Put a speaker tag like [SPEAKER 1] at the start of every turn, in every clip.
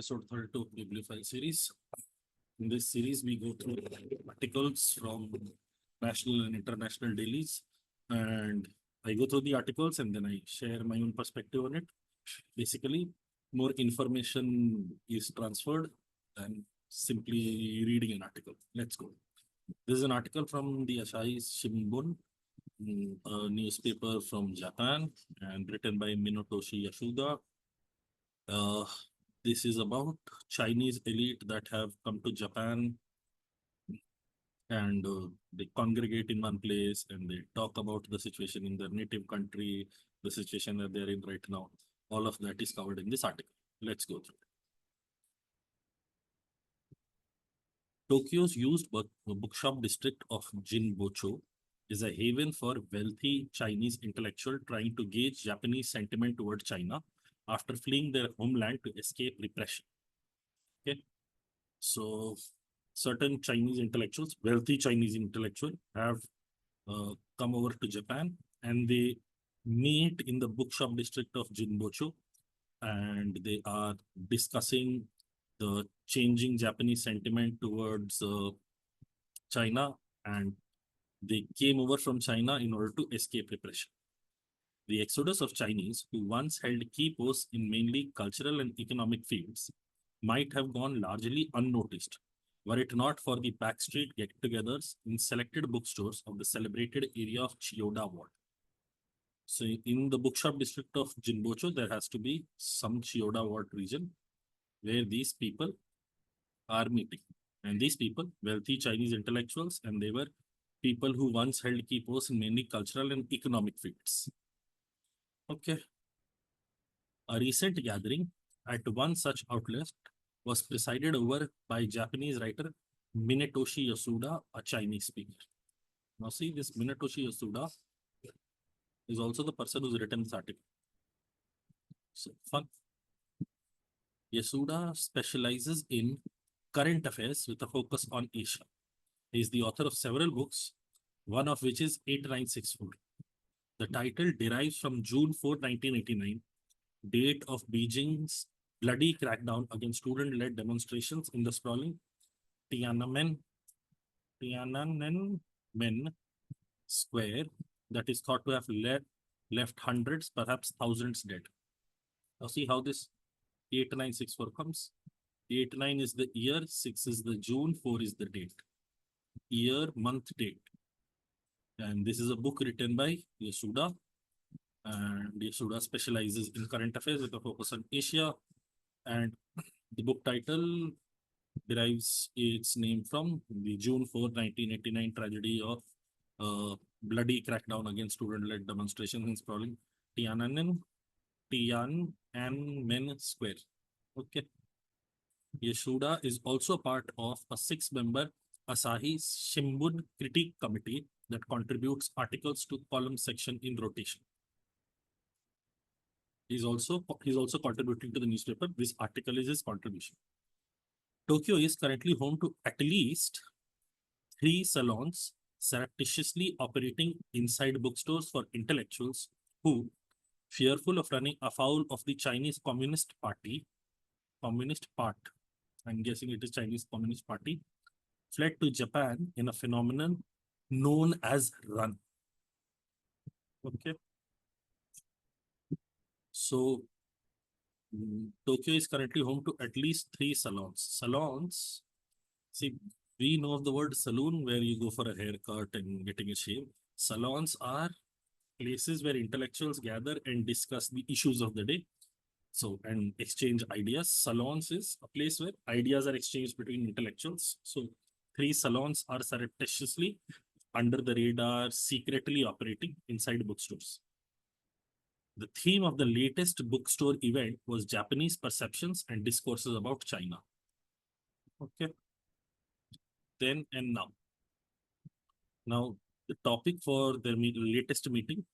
[SPEAKER 1] episode 32 of Bibliophile series. In this series, we go through articles from national and international dailies, and I go through the articles and then I share my own perspective on it. Basically, more information is transferred than simply reading an article. Let's go. This is an article from the Asahi Shimbun, a newspaper from Japan, and written by Minotoshi Yasuda. Uh, this is about Chinese elite that have come to Japan and they congregate in one place and they talk about the situation in their native country, the situation that they're in right now. All of that is covered in this article. Let's go through it. Tokyo's used bookshop district of Jinbocho is a haven for wealthy Chinese intellectuals trying to gauge Japanese sentiment toward China after fleeing their homeland to escape repression. Okay, so certain Chinese intellectuals, wealthy Chinese intellectuals, have come over to Japan and they meet in the bookshop district of Jinbocho and they are discussing the changing Japanese sentiment towards China, and they came over from China in order to escape repression. The exodus of Chinese, who once held key posts in mainly cultural and economic fields, might have gone largely unnoticed were it not for the backstreet get-togethers in selected bookstores of the celebrated area of Chiyoda Ward. So in the bookshop district of Jinbocho, there has to be some Chiyoda Ward region where these people are meeting. And these people, wealthy Chinese intellectuals, and they were people who once held key posts in mainly cultural and economic fields. Okay. A recent gathering at one such outlet was presided over by Japanese writer Minetoshi Yasuda, a Chinese speaker. Now see, this Minetoshi Yasuda is also the person who's written this article. So fun. Yasuda specializes in current affairs with a focus on Asia. He is the author of several books, one of which is 8964. The title derives from June 4, 1989, date of Beijing's bloody crackdown against student-led demonstrations in the sprawling Tiananmen Square that is thought to have left hundreds, perhaps thousands dead. Now see how this 8964 comes. 89 is the year, 6 is the June, 4 is the date. Year, month, date. And this is a book written by Yasuda. And Yasuda specializes in current affairs with a focus on Asia. And the book title derives its name from the June 4, 1989 tragedy of bloody crackdown against student-led demonstrations in sprawling Tiananmen Square. Okay. Yasuda is also part of a 6-member Asahi Shimbun critique committee that contributes articles to column section in rotation. He's also contributing to the newspaper. This article is his contribution. Tokyo is currently home to at least 3 salons surreptitiously operating inside bookstores for intellectuals who, fearful of running afoul of the Chinese Communist Party, I'm guessing it is Chinese Communist Party, fled to Japan in a phenomenon known as run. Okay. So Tokyo is currently home to at least 3 salons. Salons, see, we know of the word saloon where you go for a haircut and getting a shave. Salons are places where intellectuals gather and discuss the issues of the day. So, and exchange ideas. Salons is a place where ideas are exchanged between intellectuals. So 3 salons are surreptitiously under the radar, secretly operating inside bookstores. The theme of the latest bookstore event was Japanese perceptions and discourses about China. Okay. Then and now. Now, the topic for their latest meeting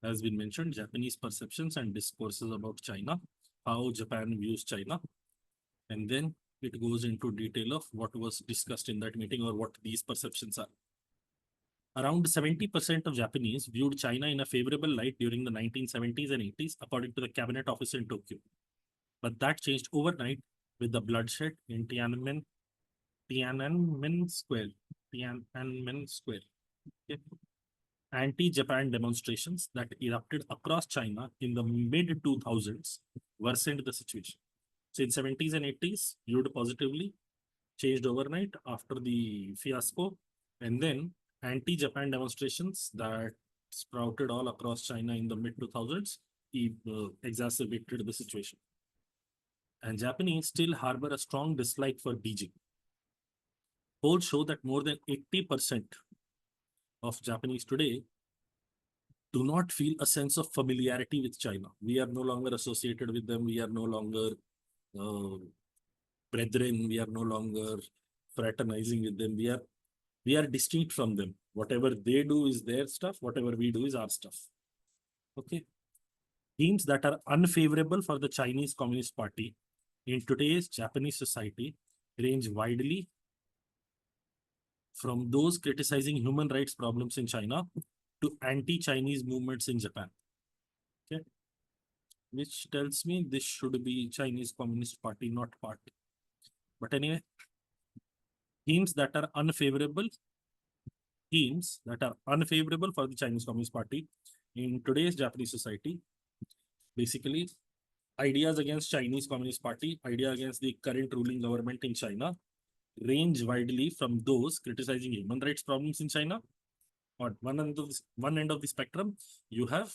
[SPEAKER 1] has been mentioned, Japanese perceptions and discourses about China, how Japan views China. And then it goes into detail of what was discussed in that meeting or what these perceptions are. Around 70% of Japanese viewed China in a favorable light during the 1970s and 80s, according to the Cabinet Office in Tokyo. But that changed overnight with the bloodshed in Tiananmen Square. Tiananmen Square. Okay. Anti-Japan demonstrations that erupted across China in the mid 2000s worsened the situation. So in 70s and 80s, viewed positively, changed overnight after the fiasco, and then anti-Japan demonstrations that sprouted all across China in the mid 2000s exacerbated the situation. And Japanese still harbor a strong dislike for Beijing. Polls show that more than 80% of Japanese today do not feel a sense of familiarity with China. We are no longer associated with them. We are no longer uh, brethren. We are no longer fraternizing with them. We are distinct from them. Whatever they do is their stuff. Whatever we do is our stuff. Okay. Themes that are unfavorable for the Chinese Communist Party in today's Japanese society range widely from those criticizing human rights problems in China to anti-Chinese movements in Japan. Okay. Which tells me this should be Chinese Communist Party, not party. But anyway, themes that are unfavorable, themes that are unfavorable for the Chinese Communist Party in today's Japanese society, basically ideas against Chinese Communist Party, idea against the current ruling government in China, range widely from those criticizing human rights problems in China. On one end of the spectrum, you have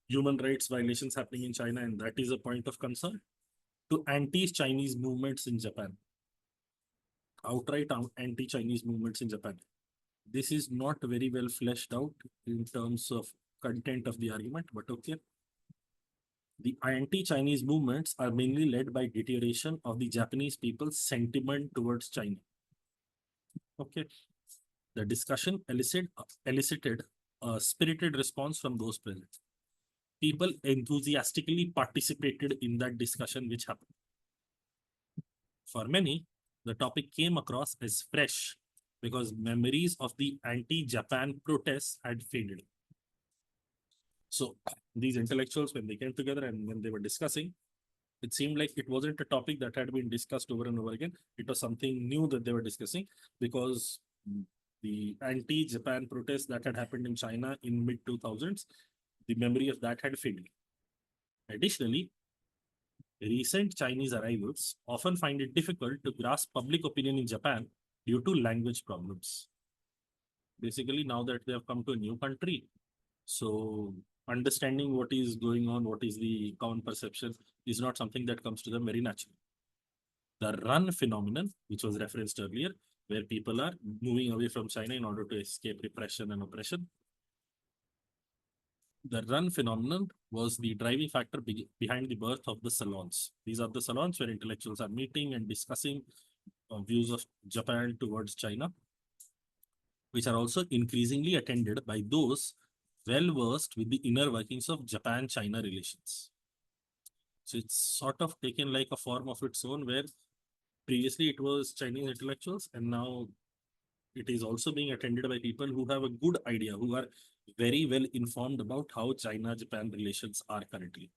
[SPEAKER 1] human rights violations happening in China, and that is a point of concern, to anti-Chinese movements in Japan, outright anti-Chinese movements in Japan. This is not very well fleshed out in terms of content of the argument, but okay. The anti-Chinese movements are mainly led by deterioration of the Japanese people's sentiment towards China. Okay. The discussion elicited a spirited response from those present. People enthusiastically participated in that discussion which happened. For many, the topic came across as fresh because memories of the anti-Japan protests had faded. So these intellectuals, when they came together and when they were discussing, it seemed like it wasn't a topic that had been discussed over and over again. It was something new that they were discussing because the anti-Japan protests that had happened in China in mid 2000s, the memory of that had faded. Additionally, recent Chinese arrivals often find it difficult to grasp public opinion in Japan due to language problems. Basically, now that they have come to a new country, so understanding what is going on, what is the common perception, is not something that comes to them very naturally. The run phenomenon, which was referenced earlier, where people are moving away from China in order to escape repression and oppression. The run phenomenon was the driving factor behind the birth of the salons. These are the salons where intellectuals are meeting and discussing views of Japan towards China, which are also increasingly attended by those well versed with the inner workings of Japan-China relations. So it's sort of taken like a form of its own, where previously it was Chinese intellectuals, and now it is also being attended by people who have a good idea, who are very well informed about how China-Japan relations are currently.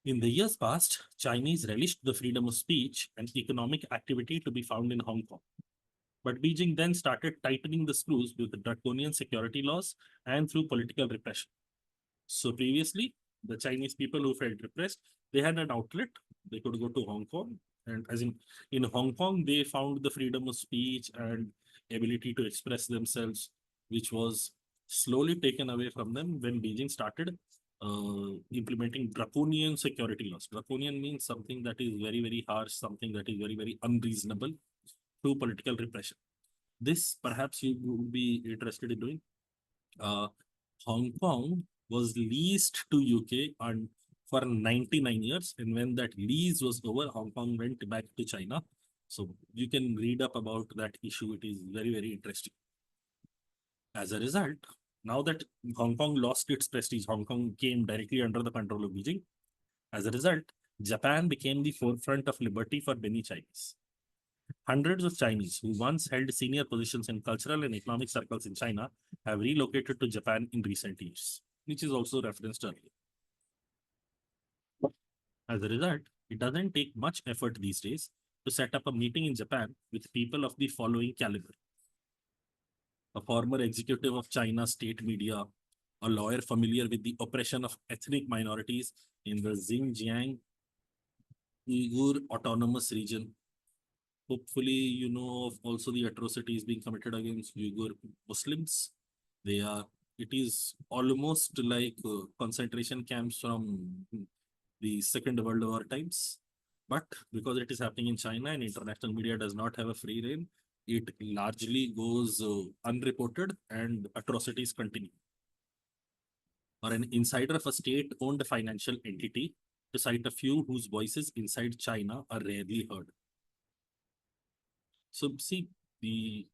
[SPEAKER 1] In the years past, Chinese relished the freedom of speech and economic activity to be found in Hong Kong. But Beijing then started tightening the screws with draconian security laws and through political repression. So previously, the Chinese people who felt repressed, they had an outlet. They could go to Hong Kong. And as in Hong Kong, they found the freedom of speech and ability to express themselves, which was slowly taken away from them when Beijing started implementing draconian security laws. Draconian means something that is very, very harsh, something that is very, very unreasonable through political repression. This perhaps you would be interested in doing. Hong Kong was leased to UK and for 99 years. And when that lease was over, Hong Kong went back to China. So you can read up about that issue. It is very, very interesting. As a result, now that Hong Kong lost its prestige, Hong Kong came directly under the control of Beijing. As a result, Japan became the forefront of liberty for many Chinese. Hundreds of Chinese who once held senior positions in cultural and economic circles in China have relocated to Japan in recent years, which is also referenced earlier. As a result, it doesn't take much effort these days to set up a meeting in Japan with people of the following caliber: a former executive of China's state media, a lawyer familiar with the oppression of ethnic minorities in the Xinjiang Uyghur Autonomous Region. Hopefully, you know of also the atrocities being committed against Uyghur Muslims. They are, it is almost like concentration camps from the Second World War times. But because it is happening in China and international media does not have a free reign, it largely goes unreported and atrocities continue. Or an insider of a state owned financial entity, to cite a few whose voices inside China are rarely heard. So, see, the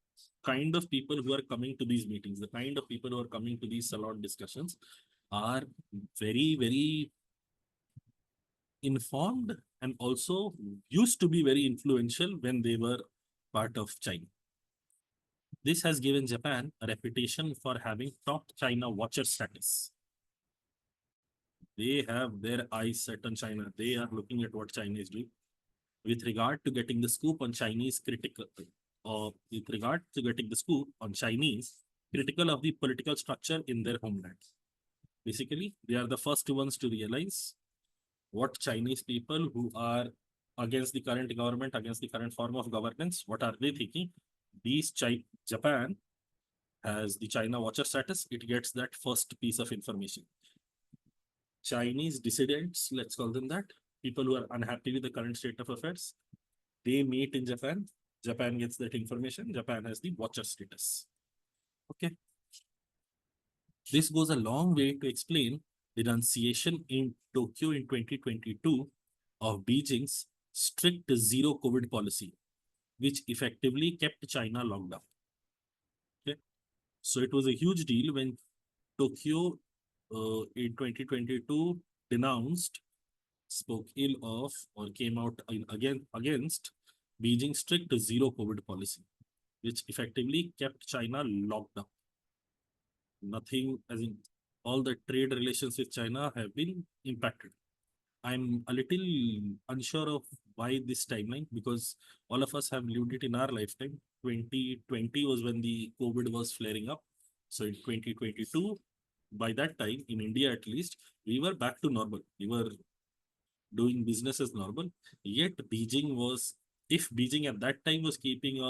[SPEAKER 1] kind of people who are coming to these meetings, the kind of people who are coming to these salon discussions are very, very informed and also used to be very influential when they were part of China. This has given Japan a reputation for having top China watcher status. They have their eyes set on China. They are looking at what China is doing with regard to getting the scoop on Chinese critical, or with regard to getting the scoop on Chinese critical of the political structure in their homeland. Basically, they are the first ones to realize what Chinese people who are against the current government, against the current form of governance, what are they thinking? Japan has the China watcher status. It gets that first piece of information. Chinese dissidents, let's call them that, people who are unhappy with the current state of affairs, they meet in Japan. Japan gets that information. Japan has the watcher status. Okay. This goes a long way to explain the denunciation in Tokyo in 2022 of Beijing's strict zero COVID policy, which effectively kept China locked down. Okay. So it was a huge deal when Tokyo in 2022 denounced, spoke ill of, or came out against Beijing's strict zero COVID policy, which effectively kept China locked down. Nothing, as in all the trade relations with China have been impacted. I'm a little unsure of why this timeline, because all of us have lived it in our lifetime. 2020 was when the COVID was flaring up. So in 2022, by that time, in India at least, we were back to normal. We were doing business as normal. Yet Beijing was, if Beijing at that time was keeping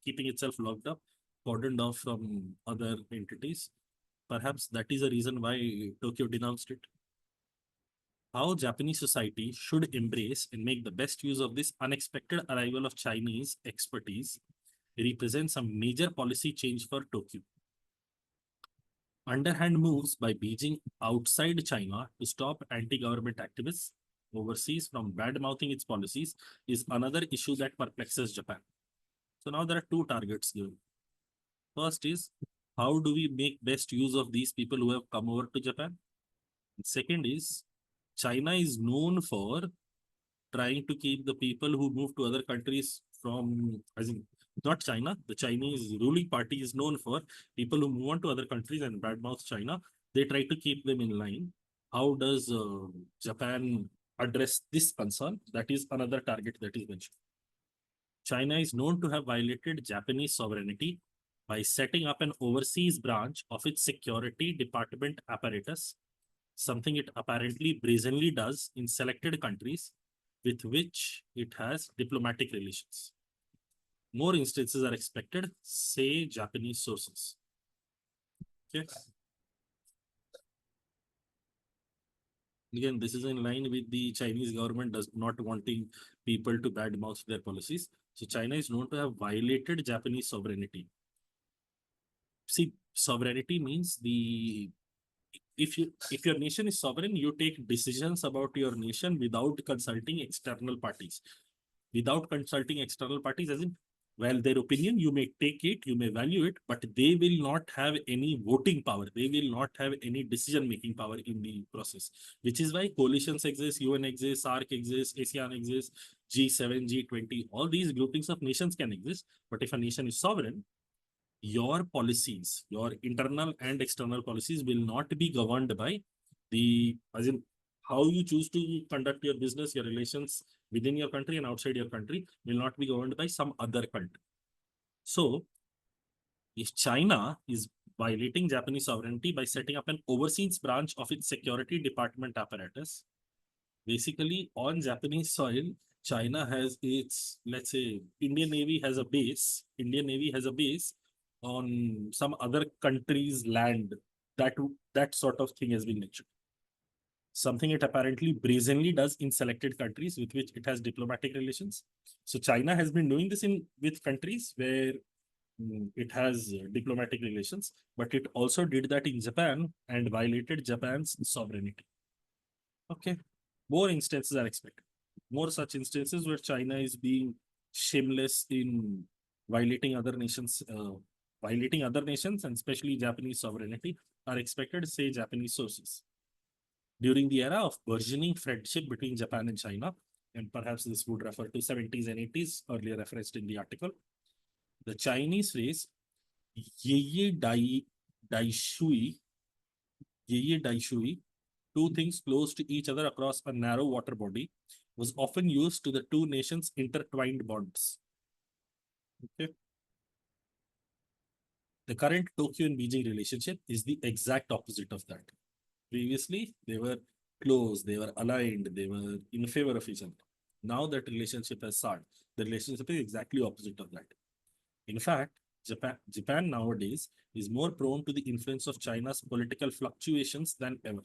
[SPEAKER 1] itself locked up, cordoned off from other entities, perhaps that is a reason why Tokyo denounced it. How Japanese society should embrace and make the best use of this unexpected arrival of Chinese expertise represents a major policy change for Tokyo. Underhand moves by Beijing outside China to stop anti-government activists overseas from bad-mouthing its policies is another issue that perplexes Japan. So now there are two targets given. First is, how do we make best use of these people who have come over to Japan? And second is, China is known for trying to keep the people who move to other countries from, as in, not China, the Chinese ruling party is known for people who move on to other countries and badmouth China. They try to keep them in line. How does Japan address this concern? That is another target that is mentioned. China is known to have violated Japanese sovereignty by setting up an overseas branch of its security department apparatus, something it apparently brazenly does in selected countries with which it has diplomatic relations. More instances are expected, say Japanese sources. Okay. Again, this is in line with the Chinese government does not wanting people to badmouth their policies. So China is known to have violated Japanese sovereignty. See, sovereignty means the if your nation is sovereign, you take decisions about your nation without consulting external parties. Without consulting external parties, as in, well, their opinion, you may take it, you may value it, but they will not have any voting power. They will not have any decision-making power in the process, which is why coalitions exist, UN exists, SARC exists, ASEAN exists, G7, G20, all these groupings of nations can exist. But if a nation is sovereign, your policies, your internal and external policies will not be governed by the, as in, how you choose to conduct your business, your relations within your country and outside your country will not be governed by some other country. So, if China is violating Japanese sovereignty by setting up an overseas branch of its security department apparatus, basically on Japanese soil, China has its, let's say, Indian Navy has a base on some other country's land. That sort of thing has been mentioned. Something it apparently brazenly does in selected countries with which it has diplomatic relations. So China has been doing this in with countries where it has diplomatic relations, but it also did that in Japan and violated Japan's sovereignty. Okay, more instances are expected. More such instances where China is being shameless in violating other nations, and especially Japanese sovereignty, are expected, say Japanese sources. During the era of burgeoning friendship between Japan and China, and perhaps this would refer to 70s and 80s, earlier referenced in the article, the Chinese phrase Ye Dai Daishui, Ye Daishui, two things close to each other across a narrow water body, was often used to the two nations' intertwined bonds. Okay. The current Tokyo and Beijing relationship is the exact opposite of that. Previously, they were close, they were aligned, they were in favor of each other. Now that relationship has soured. The relationship is exactly opposite of that. In fact, Japan nowadays is more prone to the influence of China's political fluctuations than ever.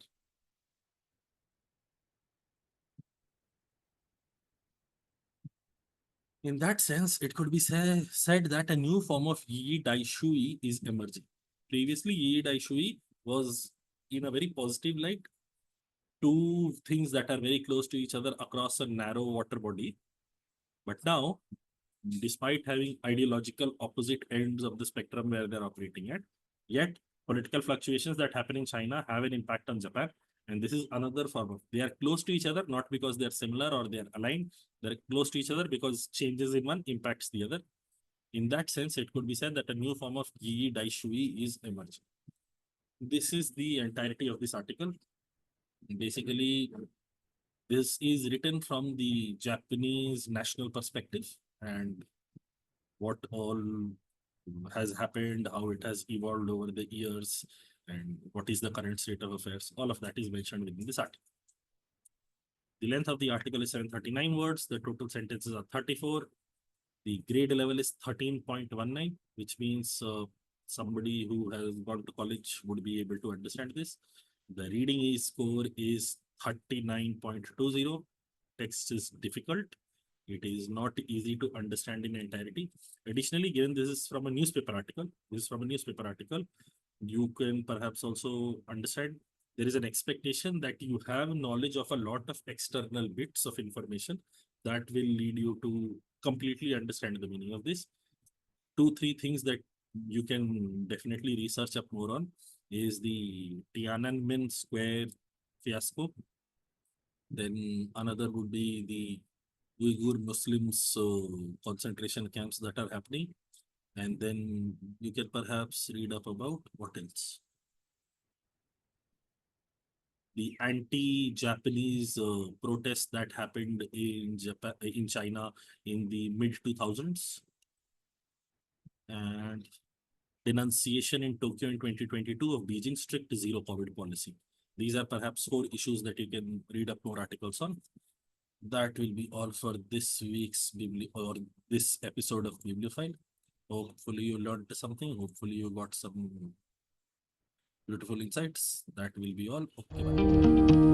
[SPEAKER 1] In that sense, it could be said that a new form of Yi Dai Shui is emerging. Previously, Yi Dai Shui was in a very positive light, two things that are very close to each other across a narrow water body. But now, despite having ideological opposite ends of the spectrum where they're operating at, yet political fluctuations that happen in China have an impact on Japan. And this is another form of, they are close to each other, not because they're similar or they're aligned. They're close to each other because changes in one impacts the other. In that sense, it could be said that a new form of Yi Dai Shui is emerging. This is the entirety of this article. Basically, this is written from the Japanese national perspective and what all has happened, how it has evolved over the years, and what is the current state of affairs. All of that is mentioned within this article. The length of the article is 739 words. The total sentences are 34. The grade level is 13.19, which means somebody who has gone to college would be able to understand this. The reading score is 39.20. Text is difficult. It is not easy to understand in entirety. Additionally, given this is from a newspaper article, you can perhaps also understand there is an expectation that you have knowledge of a lot of external bits of information that will lead you to completely understand the meaning of this. 2-3 things that you can definitely research up more on is the Tiananmen Square fiasco. Then another would be the Uyghur Muslims concentration camps that are happening. And then you can perhaps read up about what else. The anti-Japanese protests that happened in China in the mid 2000s, and denunciation in Tokyo in 2022 of Beijing's strict zero COVID policy. These are perhaps 4 issues that you can read up more articles on. That will be all for this week's this episode of Bibliophile. Hopefully you learned something. Hopefully you got some beautiful insights. That will be all. Okay, bye.